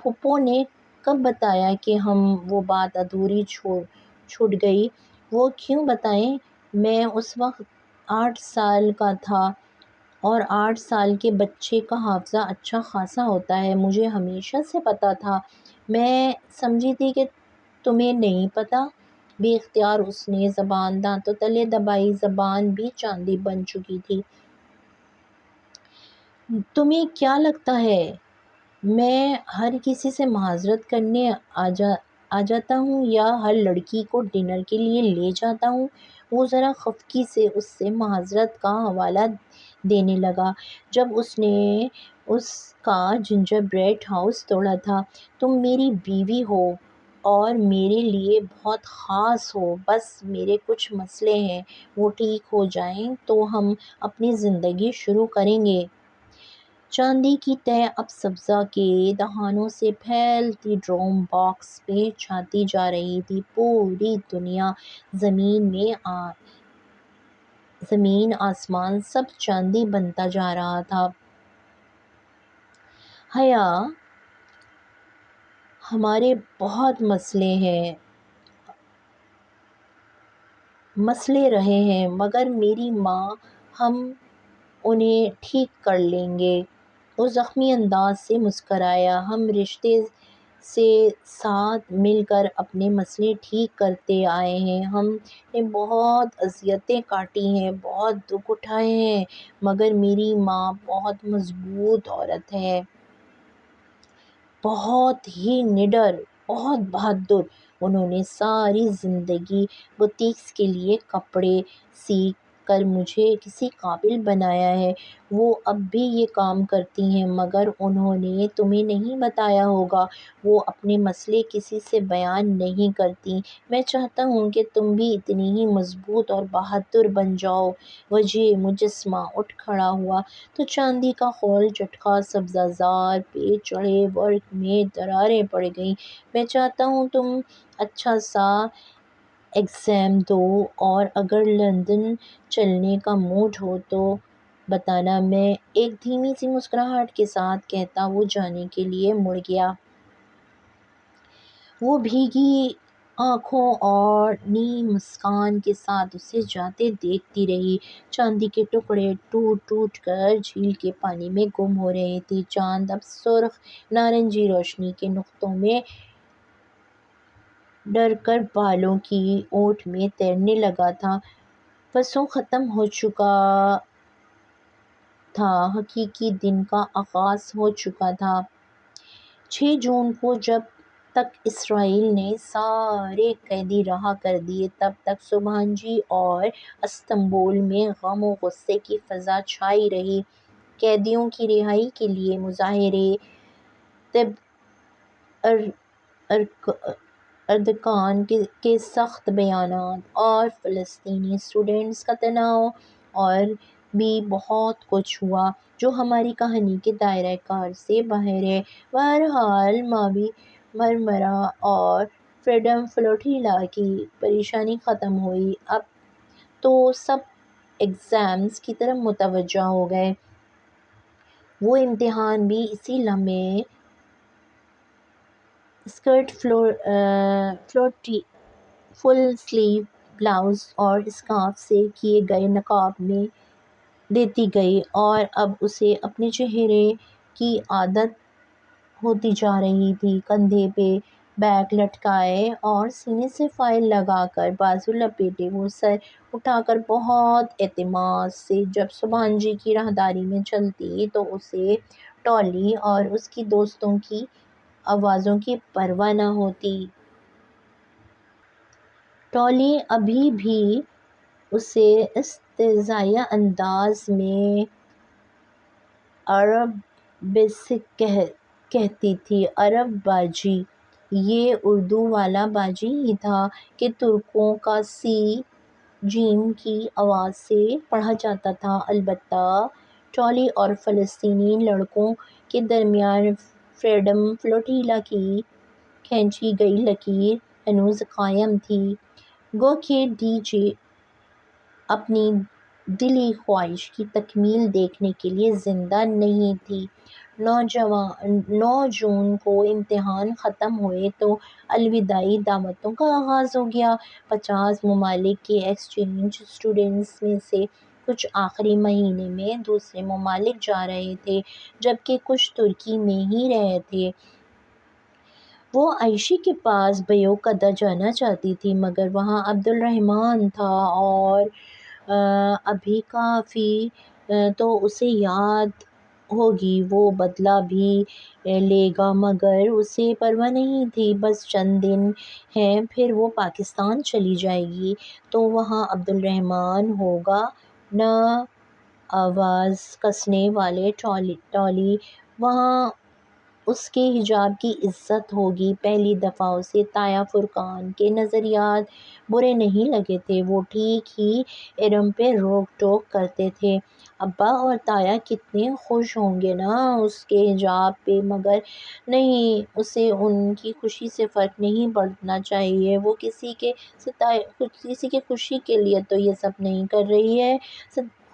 پھپھو نے کب بتایا کہ وہ بات ادھوری چھوٹ گئی؟ وہ کیوں بتائیں؟ میں اس وقت 8 سال کا تھا، اور 8 سال کے بچے کا حافظہ اچھا خاصا ہوتا ہے۔ مجھے ہمیشہ سے پتہ تھا۔ میں سمجھی تھی کہ تمہیں نہیں پتہ۔ بے اختیار اس نے زبان دانتوں تلے دبائی۔ زبان بھی چاندی بن چکی تھی۔ تمہیں کیا لگتا ہے میں ہر کسی سے معذرت کرنے آ جاتا ہوں یا ہر لڑکی کو ڈنر کے لیے لے جاتا ہوں؟ وہ ذرا خفگی سے اس سے معذرت کا حوالہ دینے لگا۔ جب اس نے اس کا جنجر بریڈ ہاؤس توڑا تھا۔ تم میری بیوی ہو اور میرے لیے بہت خاص ہو۔ بس میرے کچھ مسئلے ہیں، وہ ٹھیک ہو جائیں تو ہم اپنی زندگی شروع کریں گے۔ چاندی کی تہ اب سبزہ کے دہانوں سے پھیلتی ڈرم باکس پہ چھاتی جا رہی تھی۔ پوری دنیا، زمین آسمان سب چاندی بنتا جا رہا تھا۔ حیا، ہمارے بہت مسئلے رہے ہیں، مگر میری ماں، ہم انہیں ٹھیک کر لیں گے۔ وہ زخمی انداز سے مسکرایا۔ ہم رشتے سے ساتھ مل کر اپنے مسئلے ٹھیک کرتے آئے ہیں۔ ہم نے بہت اذیتیں کاٹی ہیں، بہت دکھ اٹھائے ہیں، مگر میری ماں بہت مضبوط عورت ہے، بہت ہی نڈر، بہت بہادر۔ انہوں نے ساری زندگی بوتیکس کے لیے کپڑے سی کر مجھے کس قابل بنایا ہے۔ وہ اب بھی یہ کام کرتی ہیں، مگر انہوں نے تمہیں نہیں بتایا ہوگا، وہ اپنے مسئلے کسی سے بیان نہیں کرتیں۔ میں چاہتا ہوں کہ تم بھی اتنی ہی مضبوط اور بہادر بن جاؤ۔ وجہ مجسمہ اٹھ کھڑا ہوا تو چاندی کا خول چٹکا۔ سبزہ زار پہ چڑھے ورق میں دراریں پڑ گئیں۔ میں چاہتا ہوں تم اچھا سا ایگزام دو، اور اگر لندن چلنے کا موڈ ہو تو بتانا۔ میں ایک دھیمی سی مسکراہٹ کے ساتھ کہتا وہ جانے کے لیے مڑ گیا۔ وہ بھیگی آنکھوں اور نیم مسکان کے ساتھ اسے جاتے دیکھتی رہی۔ چاندی کے ٹکڑے ٹوٹ ٹوٹ کر جھیل کے پانی میں گم ہو رہے تھے۔ چاند اب سرخ نارنجی روشنی کے نقطوں میں ڈر کر بالوں کی اوٹ میں تیرنے لگا تھا۔ پسوں ختم ہو چکا تھا، حقیقی دن کا آغاز ہو چکا تھا۔ 6 جون کو جب تک اسرائیل نے سارے قیدی رہا کر دیے، تب تک سبحان اور استنبول میں غم و غصے کی فضا چھائی رہی۔ قیدیوں کی رہائی کے لیے مظاہرے، طب ارکان کے سخت بیانات، اور فلسطینی اسٹوڈنٹس کا تناؤ، اور بھی بہت کچھ ہوا جو ہماری کہانی کے دائرۂ کار سے باہر ہے۔ بہرحال ماوی مرمرا اور فریڈم فلوٹیلا کی پریشانی ختم ہوئی۔ اب تو سب ایگزامز کی طرف متوجہ ہو گئے۔ وہ امتحان بھی اسی لمحے اسکرٹ، فل سلیو بلاؤز اور اسکارف سے کیے گئے نقاب میں دیتی گئی، اور اب اسے اپنے چہرے کی عادت ہوتی جا رہی تھی۔ کندھے پہ بیگ لٹکائے اور سینے سے فائل لگا کر بازو لپیٹے، وہ سر اٹھا کر بہت اعتماد سے جب سبحان کی راہداری میں چلتی تو اسے ٹولی اور اس کی دوستوں کی آوازوں کی پرواہ نہ ہوتی۔ ٹولی ابھی بھی اسے استہزائیہ انداز میں عربسک کہتی تھی۔ عرب باجی؟ یہ اردو والا باجی ہی تھا کہ ترکوں کا سی جیم کی آواز سے پڑھا جاتا تھا۔ البتہ ٹولی اور فلسطینی لڑکوں کے درمیان فریڈم فلوٹیلا کی کھینچی گئی لکیر ہنوز قائم تھی، گو کہ ڈی جے اپنی دلی خواہش کی تکمیل دیکھنے کے لیے زندہ نہیں تھی۔ 9 جون کو امتحان ختم ہوئے تو الوداعی دعوتوں کا آغاز ہو گیا۔ 50 ممالک کے ایکسچینج اسٹوڈنٹس میں سے کچھ آخری مہینے میں دوسرے ممالک جا رہے تھے، جبکہ کچھ ترکی میں ہی رہے تھے۔ وہ عائشہ کے پاس بیوقدہ جانا چاہتی تھی، مگر وہاں عبد الرحمن تھا اور ابھی کافی تو اسے یاد ہوگی، وہ بدلہ بھی لے گا، مگر اسے پرواہ نہیں تھی۔ بس چند دن ہیں، پھر وہ پاکستان چلی جائے گی، تو وہاں عبد الرحمن ہوگا نہ آواز کسنے والے ٹولی، وہاں اس کے حجاب کی عزت ہوگی۔ پہلی دفعہ اسے تایا فرقان کے نظریات برے نہیں لگے تھے، وہ ٹھیک ہی ارم پہ روک ٹوک کرتے تھے۔ ابا اور تایا کتنے خوش ہوں گے نا اس کے حجاب پہ، مگر نہیں، اسے ان کی خوشی سے فرق نہیں پڑنا چاہیے، وہ کسی کی خوشی کے لیے تو یہ سب نہیں کر رہی ہے۔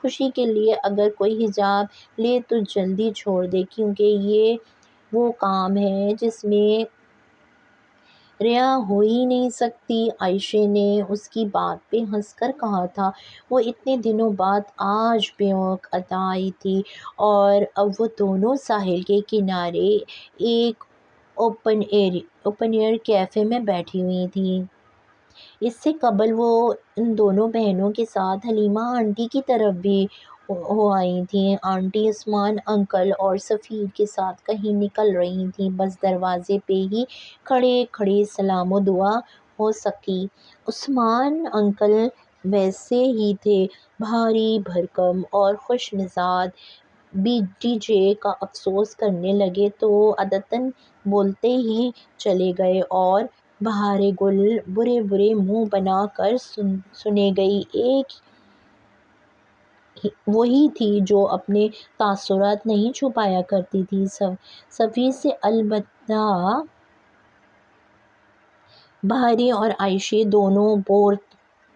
خوشی کے لیے اگر کوئی حجاب لے تو جلدی چھوڑ دے، کیونکہ یہ وہ کام ہے جس میں ریا ہو ہی نہیں سکتی۔ عائشہ نے اس کی بات پہ ہنس کر کہا تھا۔ وہ اتنے دنوں بعد آج بیوقت آئی تھی اور اب وہ دونوں ساحل کے کنارے ایک اوپن ایئر کیفے میں بیٹھی ہوئی تھیں۔ اس سے قبل وہ ان دونوں بہنوں کے ساتھ حلیمہ آنٹی کی طرف بھی ہو آئی تھیں۔ آنٹی عثمان انکل اور سفیر کے ساتھ کہیں نکل رہی تھیں، بس دروازے پہ ہی کھڑے کھڑے سلام و دعا ہو سکی۔ عثمان انکل ویسے ہی تھے، بھاری بھرکم اور خوش مزاج۔ ڈی جے کا افسوس کرنے لگے تو عادتاً بولتے ہی چلے گئے اور بہارِ گل برے برے منہ بنا کر سنے گئی۔ ایک وہی تھی جو اپنے تاثرات نہیں چھپایا کرتی تھی۔ سفیر سے البتہ بہارِ اور عائشہ دونوں بور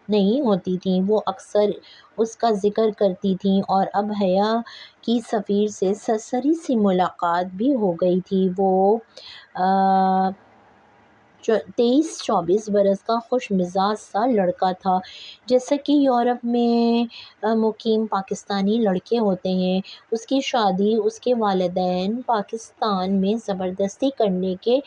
نہیں ہوتی تھیں، وہ اکثر اس کا ذکر کرتی تھیں، اور اب حیا کی سفیر سے سرسری سی ملاقات بھی ہو گئی تھی۔ وہ 23-24 برس کا خوش مزاج سا لڑکا تھا، جیسا کہ یورپ میں مقیم پاکستانی لڑکے ہوتے ہیں۔ اس کی شادی اس کے والدین پاکستان میں زبردستی کرنے کے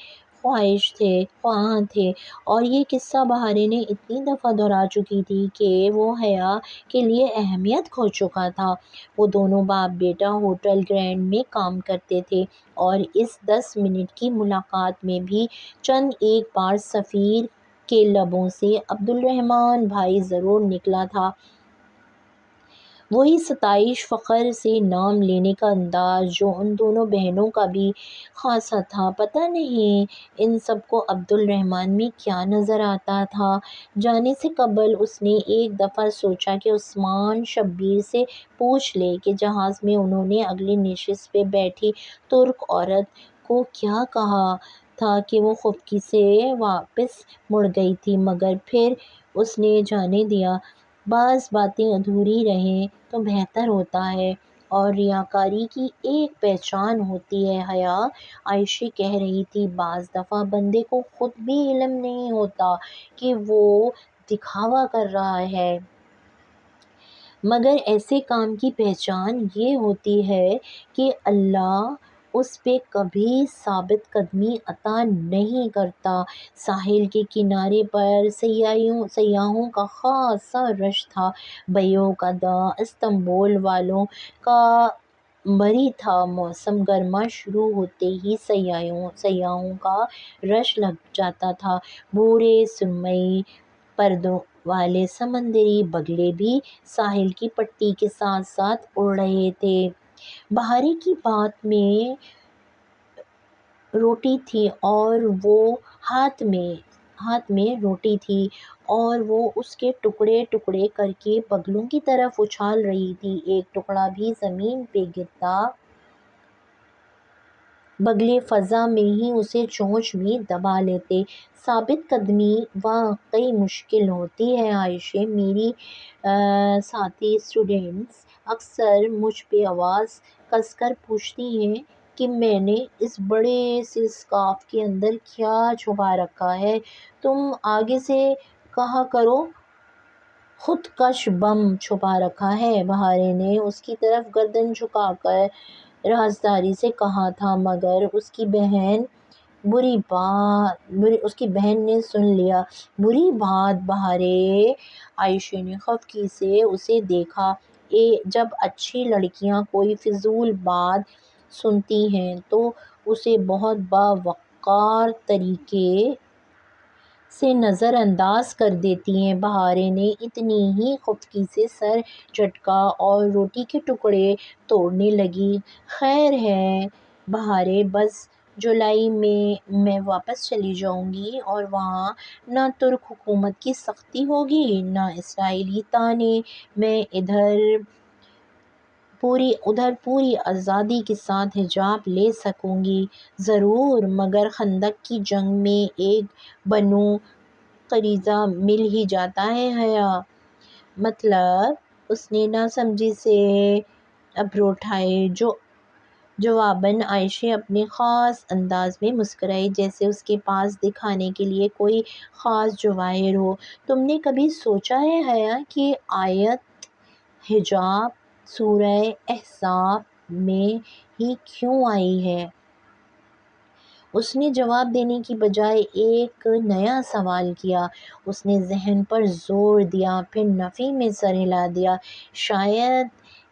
خواہاں تھے، اور یہ قصہ بہارِ نے اتنی دفعہ دہرا چکی تھی کہ وہ حیا کے لیے اہمیت کھو چکا تھا۔ وہ دونوں باپ بیٹا ہوٹل گرینڈ میں کام کرتے تھے، اور اس 10 منٹ کی ملاقات میں بھی چند ایک بار سفیر کے لبوں سے عبد الرحمن بھائی ضرور نکلا تھا۔ وہی ستائش، فخر سے نام لینے کا انداز جو ان دونوں بہنوں کا بھی خاصا تھا۔ پتہ نہیں ان سب کو عبد الرحمن میں کیا نظر آتا تھا۔ جانے سے قبل اس نے ایک دفعہ سوچا کہ عثمان شبیر سے پوچھ لے کہ جہاز میں انہوں نے اگلی نشست پہ بیٹھی ترک عورت کو کیا کہا تھا کہ وہ خفگی سے واپس مڑ گئی تھی، مگر پھر اس نے جانے دیا، بعض باتیں ادھوری رہیں تو بہتر ہوتا ہے، اور ریاکاری کی ایک پہچان ہوتی ہے حیا۔ عائشہ کہہ رہی تھی، بعض دفعہ بندے کو خود بھی علم نہیں ہوتا کہ وہ دکھاوا کر رہا ہے، مگر ایسے کام کی پہچان یہ ہوتی ہے کہ اللہ اس پہ کبھی ثابت قدمی عطا نہیں کرتا۔ ساحل کے کنارے پر سیاحوں کا خاصا رش تھا۔ بیوقدہ استنبول والوں کا بری تھا۔ موسم گرما شروع ہوتے ہی سیاحوں کا رش لگ جاتا تھا۔ بھورے سرمئی پردوں والے سمندری بگلے بھی ساحل کی پٹی کے ساتھ ساتھ اڑ رہے تھے۔ بہارِ کی بات میں روٹی تھی اور وہ ہاتھ میں روٹی تھی، اور وہ اس کے ٹکڑے ٹکڑے کر کے بگلوں کی طرف اچھال رہی تھی۔ ایک ٹکڑا بھی زمین پہ گرتا بگلے فضا میں ہی اسے چونچ میں دبا لیتے۔ ثابت قدمی واقعی مشکل ہوتی ہے عائشہ۔ میری ساتھی اسٹوڈنٹس اکثر مجھ پہ آواز کس کر پوچھتی ہیں کہ میں نے اس بڑے سے اسکارف کے اندر کیا چھپا رکھا ہے۔ تم آگے سے کہا کرو خود کش بم چھپا رکھا ہے۔ بہارے نے اس کی طرف گردن جھکا کر رازداری سے کہا تھا، مگر اس کی بہن نے سن لیا۔ بری بات بہارے، عائشہ نے خفگی سے اسے دیکھا۔ جب اچھی لڑکیاں کوئی فضول بات سنتی ہیں تو اسے بہت باوقار طریقے سے نظر انداز کر دیتی ہیں۔ بہارے نے اتنی ہی خفگی سے سر جھٹکا اور روٹی کے ٹکڑے توڑنے لگی۔ خیر ہے بہارے، بس جولائی میں واپس چلی جاؤں گی اور وہاں نہ ترک حکومت کی سختی ہوگی نہ اسرائیلی طعنے۔ میں ادھر پوری آزادی کے ساتھ حجاب لے سکوں گی۔ ضرور، مگر خندق کی جنگ میں ایک بنو قریظہ مل ہی جاتا ہے حیا۔ مطلب؟ اس نے ناسمجھی سے ابرو اٹھائے۔ جواباً عائشہ اپنے خاص انداز میں مسکرائی، جیسے اس کے پاس دکھانے کے لیے کوئی خاص جواہر ہو۔ تم نے کبھی سوچا ہے حیا کہ آیت حجاب سورہ احزاب میں ہی کیوں آئی ہے؟ اس نے جواب دینے کی بجائے ایک نیا سوال کیا۔ اس نے ذہن پر زور دیا، پھر نفی میں سر ہلا دیا۔ شاید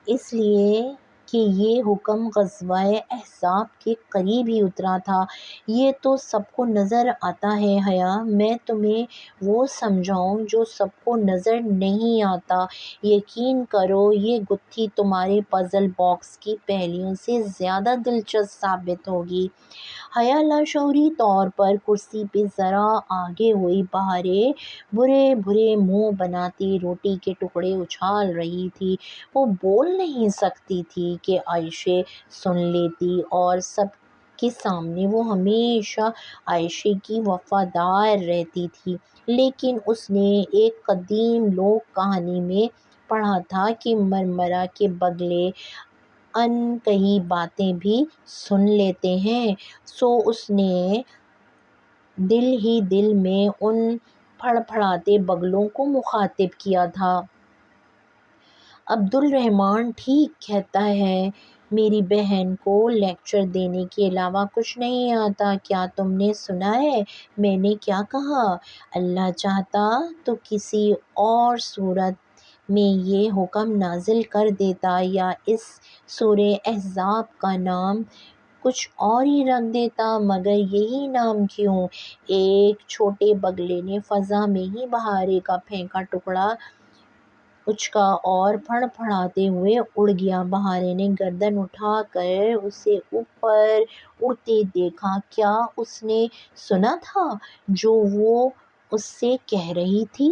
اس لیے کہ یہ حکم غزوہ احزاب کے قریب ہی اترا تھا۔ یہ تو سب کو نظر آتا ہے حیا، میں تمہیں وہ سمجھاؤں جو سب کو نظر نہیں آتا؟ یقین کرو یہ گتھی تمہارے پزل باکس کی پہیلیوں سے زیادہ دلچسپ ثابت ہوگی۔ حیا لاشعوری طور پر کرسی پہ ذرا آگے ہوئی۔ بہارے برے برے منہ بناتی روٹی کے ٹکڑے اچھال رہی تھی۔ وہ بول نہیں سکتی تھی کہ عائشہ سن لیتی، اور سب کے سامنے وہ ہمیشہ عائشہ کی وفادار رہتی تھی، لیکن اس نے ایک قدیم لوک کہانی میں پڑھا تھا کہ مرمرا کے بگلے ان کہی باتیں بھی سن لیتے ہیں، سو اس نے دل ہی دل میں ان پھڑپھڑاتے بگلوں کو مخاطب کیا تھا۔ عبد الرحمن ٹھیک کہتا ہے، میری بہن کو لیکچر دینے کے علاوہ کچھ نہیں آتا۔ کیا تم نے سنا ہے میں نے کیا کہا؟ اللہ چاہتا تو کسی اور صورت میں یہ حکم نازل کر دیتا، یا اس سورہ احزاب کا نام کچھ اور ہی رکھ دیتا، مگر یہی نام کیوں؟ ایک چھوٹے بگلے نے فضا میں ہی بہارے کا پھینکا ٹکڑا اچکا اور پھڑپھڑاتے ہوئے اڑ گیا۔ بہارے نے گردن اٹھا کر اسے اوپر اڑتے دیکھا۔ کیا اس نے سنا تھا جو وہ اس سے کہہ رہی تھی؟